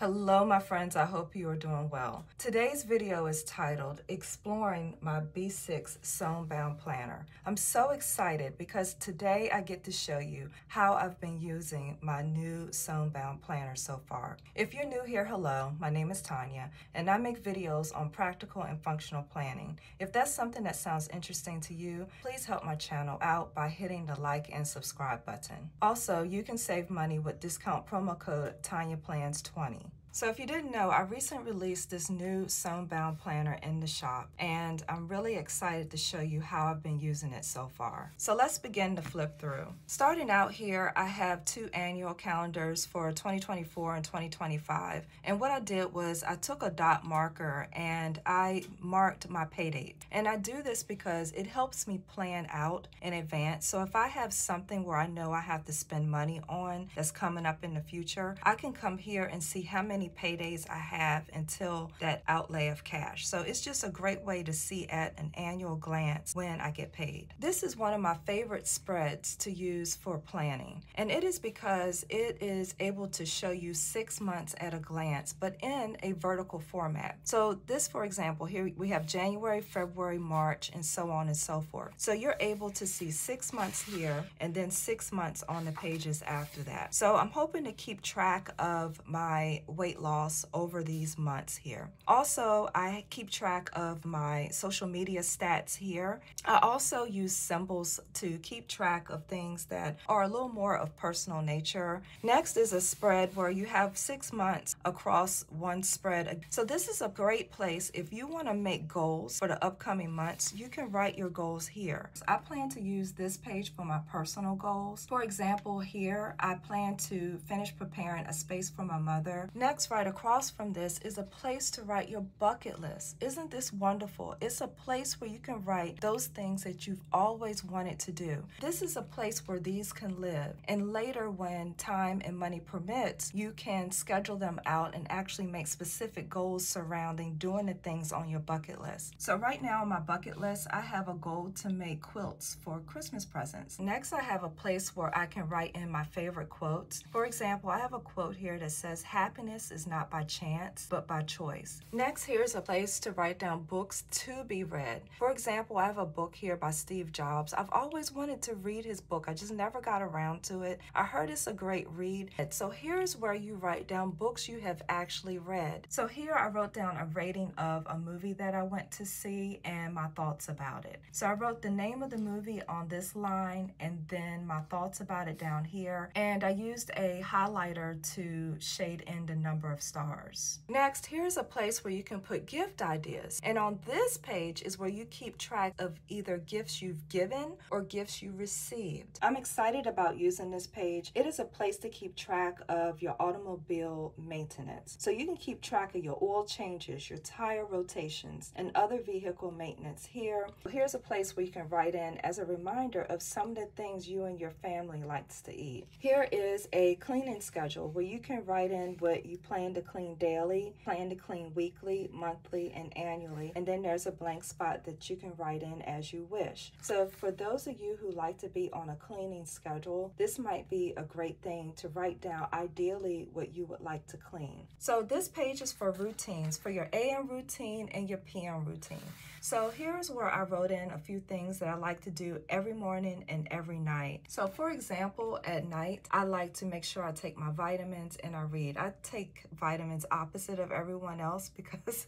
Hello, my friends. I hope you are doing well. Today's video is titled Exploring My B6 Sewn-Bound Planner. I'm so excited because today I get to show you how I've been using my new Sewn-Bound planner so far. If you're new here, hello. My name is Tanya, and I make videos on practical and functional planning. If that's something that sounds interesting to you, please help my channel out by hitting the like and subscribe button. Also, you can save money with discount promo code TanyaPlans20. So if you didn't know, I recently released this new Sewn-Bound planner in the shop, and I'm really excited to show you how I've been using it so far. So let's begin to flip through. Starting out here, I have two annual calendars for 2024 and 2025. And what I did was I took a dot marker and I marked my pay date. And I do this because it helps me plan out in advance. So if I have something where I know I have to spend money on that's coming up in the future, I can come here and see how many paydays I have until that outlay of cash. So it's just a great way to see at an annual glance when I get paid. This is one of my favorite spreads to use for planning, and it is because it is able to show you 6 months at a glance, but in a vertical format. So this, for example, here we have January, February, March, and so on and so forth. So you're able to see 6 months here and then 6 months on the pages after that. So I'm hoping to keep track of my weight loss over these months here. Also, I keep track of my social media stats here. I also use symbols to keep track of things that are a little more of personal nature. Next is a spread where you have 6 months across one spread. So this is a great place if you want to make goals for the upcoming months. You can write your goals here. So I plan to use this page for my personal goals. For example, here I plan to finish preparing a space for my mother. Next, right across from this is a place to write your bucket list. Isn't this wonderful? It's a place where you can write those things that you've always wanted to do. This is a place where these can live, and later when time and money permits, you can schedule them out and actually make specific goals surrounding doing the things on your bucket list. So right now on my bucket list, I have a goal to make quilts for Christmas presents. Next, I have a place where I can write in my favorite quotes. For example, I have a quote here that says, "Happiness is not by chance, but by choice." Next, here's a place to write down books to be read. For example, I have a book here by Steve Jobs. I've always wanted to read his book. I just never got around to it. I heard it's a great read. So here's where you write down books you have actually read. So here I wrote down a rating of a movie that I went to see and my thoughts about it. So I wrote the name of the movie on this line and then my thoughts about it down here. And I used a highlighter to shade in the number of stars. Next, here's a place where you can put gift ideas. And on this page is where you keep track of either gifts you've given or gifts you received. I'm excited about using this page. It is a place to keep track of your automobile maintenance. So you can keep track of your oil changes, your tire rotations, and other vehicle maintenance here. Here's a place where you can write in as a reminder of some of the things you and your family likes to eat. Here is a cleaning schedule where you can write in what you plan to clean daily, plan to clean weekly, monthly, and annually. And then there's a blank spot that you can write in as you wish. So for those of you who like to be on a cleaning schedule, this might be a great thing to write down ideally what you would like to clean. So this page is for routines, for your AM routine and your PM routine. So here's where I wrote in a few things that I like to do every morning and every night. So for example, at night, I like to make sure I take my vitamins and I read. I take vitamins opposite of everyone else because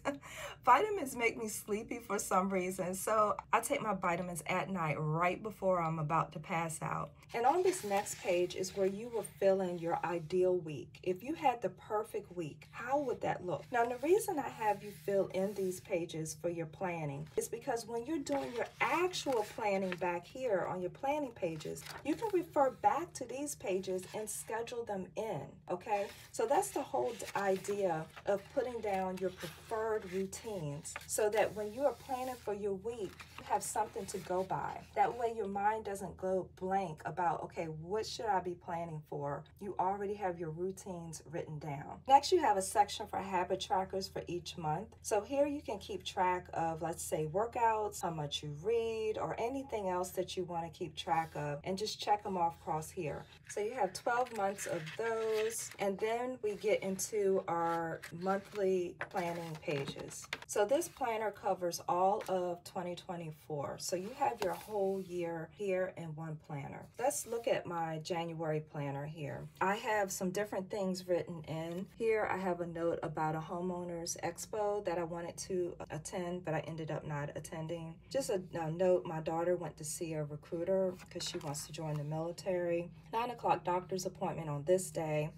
vitamins make me sleepy for some reason. So I take my vitamins at night right before I'm about to pass out. And on this next page is where you will fill in your ideal week. If you had the perfect week, how would that look? Now, the reason I have you fill in these pages for your planning is because when you're doing your actual planning back here on your planning pages, you can refer back to these pages and schedule them in, okay? So that's the whole idea of putting down your preferred routines so that when you are planning for your week, you have something to go by. That way your mind doesn't go blank about, okay, what should I be planning for? You already have your routines written down. Next, you have a section for habit trackers for each month. So here you can keep track of, let's say, workouts, how much you read, or anything else that you want to keep track of, and just check them off across here. So you have 12 months of those, and then we get into into our monthly planning pages. So this planner covers all of 2024. So you have your whole year here in one planner. Let's look at my January planner here. I have some different things written in. Here I have a note about a homeowners expo that I wanted to attend, but I ended up not attending. Just a note, my daughter went to see a recruiter because she wants to join the military. 9 o'clock doctor's appointment on this day.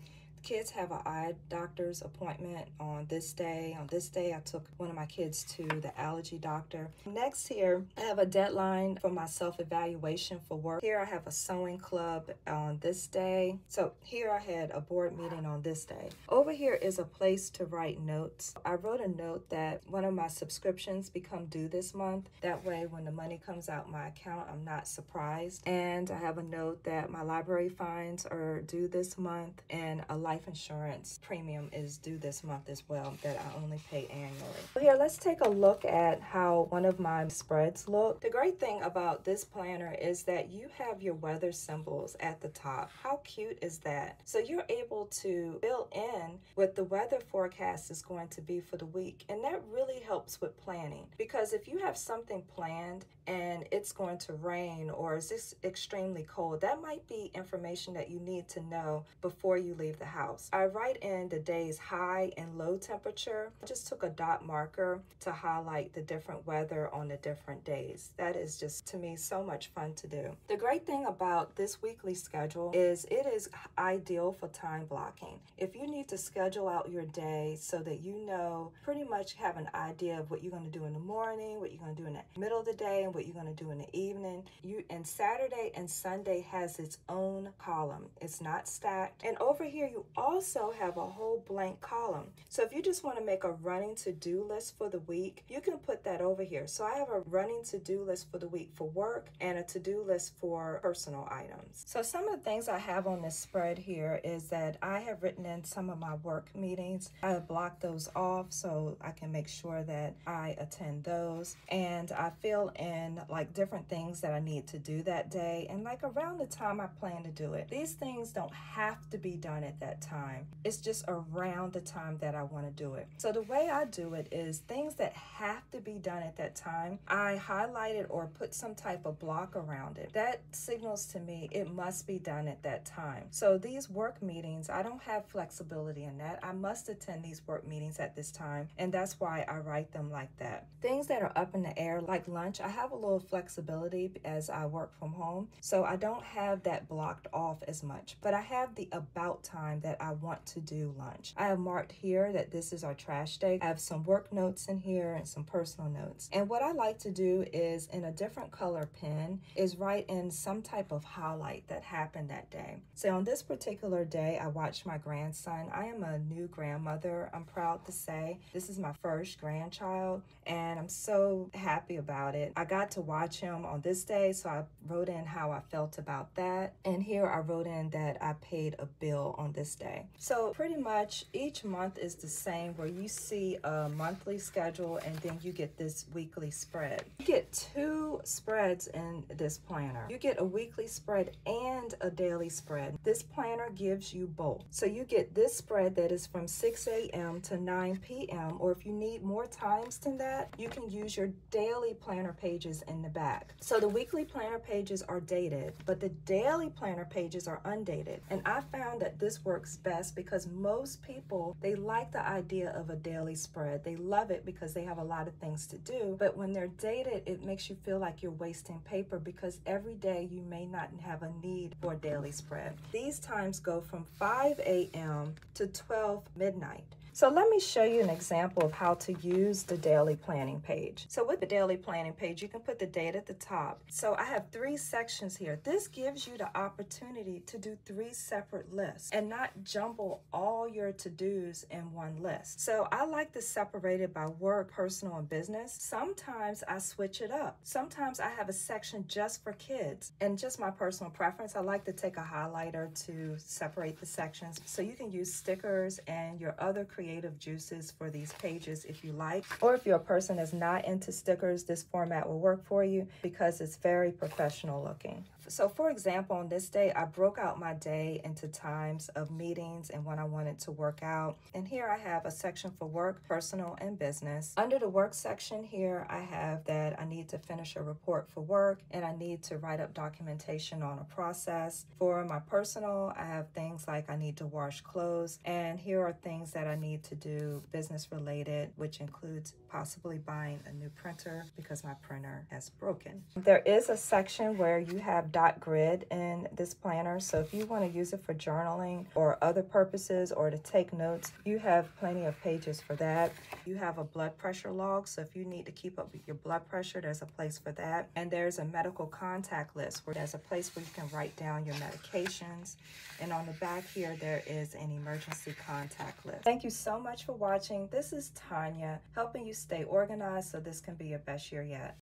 Kids have an eye doctor's appointment on this day. On this day, I took one of my kids to the allergy doctor. Next here, I have a deadline for my self-evaluation for work. Here I have a sewing club on this day. So here I had a board meeting on this day. Over here is a place to write notes. I wrote a note that one of my subscriptions become due this month. That way, when the money comes out my account, I'm not surprised. And I have a note that my library fines are due this month, and a life insurance premium is due this month as well that I only pay annually. So here, let's take a look at how one of my spreads look. The great thing about this planner is that you have your weather symbols at the top. How cute is that? So you're able to fill in what the weather forecast is going to be for the week, and that really helps with planning, because if you have something planned and it's going to rain or it's just extremely cold, that might be information that you need to know before you leave the house. I write in the day's high and low temperature. I just took a dot marker to highlight the different weather on the different days. That is just, to me, so much fun to do. The great thing about this weekly schedule is it is ideal for time blocking. If you need to schedule out your day so that you know, pretty much have an idea of what you're going to do in the morning, what you're going to do in the middle of the day, and what you're going to do in the evening. And Saturday and Sunday has its own column. It's not stacked. And over here, you also have a whole blank column. So if you just want to make a running to-do list for the week, you can put that over here. So I have a running to-do list for the week for work and a to-do list for personal items. So some of the things I have on this spread here is that I have written in some of my work meetings. I have blocked those off so I can make sure that I attend those. And I fill in like different things that I need to do that day and like around the time I plan to do it. These things don't have to be done at that time. It's just around the time that I want to do it. So the way I do it is things that have to be done at that time, I highlight it or put some type of block around it. That signals to me it must be done at that time. So these work meetings, I don't have flexibility in that. I must attend these work meetings at this time, and that's why I write them like that. Things that are up in the air, like lunch, I have a little flexibility as I work from home, so I don't have that blocked off as much, but I have the about time that I want to do lunch. I have marked here that this is our trash day. I have some work notes in here and some personal notes. And what I like to do is, in a different color pen, is write in some type of highlight that happened that day. So on this particular day, I watched my grandson. I am a new grandmother, I'm proud to say. This is my first grandchild, and I'm so happy about it. I got to watch him on this day, so I wrote in how I felt about that. And here I wrote in that I paid a bill on this day. So pretty much each month is the same, where you see a monthly schedule and then you get this weekly spread. You get two spreads in this planner. You get a weekly spread and a daily spread. This planner gives you both. So you get this spread that is from 6 a.m. to 9 p.m. or if you need more times than that, you can use your daily planner pages in the back. So the weekly planner pages are dated, but the daily planner pages are undated. And I found that this works best because most people, they like the idea of a daily spread. They love it because they have a lot of things to do. But when they're dated, it makes you feel like you're wasting paper because every day you may not have a need for a daily spread. These times go from 5 a.m. to 12 midnight. So let me show you an example of how to use the daily planning page. So with the daily planning page, you can put the date at the top. So I have 3 sections here. This gives you the opportunity to do 3 separate lists and not jumble all your to-dos in one list. So I like to separate it by work, personal, and business. Sometimes I switch it up. Sometimes I have a section just for kids. And just my personal preference, I like to take a highlighter to separate the sections. So you can use stickers and your other creative juices for these pages if you like. Or if you're a person that's not into stickers, this format will work for you because it's very professional looking. So for example, on this day, I broke out my day into times of meetings and when I wanted to work out. And here I have a section for work, personal, and business. Under the work section here, I have that I need to finish a report for work and I need to write up documentation on a process. For my personal, I have things like I need to wash clothes, and here are things that I need to do business related, which includes possibly buying a new printer because my printer has broken. There is a section where you have dot grid in this planner, so if you want to use it for journaling or other purposes or to take notes, you have plenty of pages for that. You have a blood pressure log, so if you need to keep up with your blood pressure, there's a place for that. And there's a medical contact list where there's a place where you can write down your medications. And on the back here, there is an emergency contact list. Thank you so much for watching. This is Tanya, helping you stay organized so this can be your best year yet.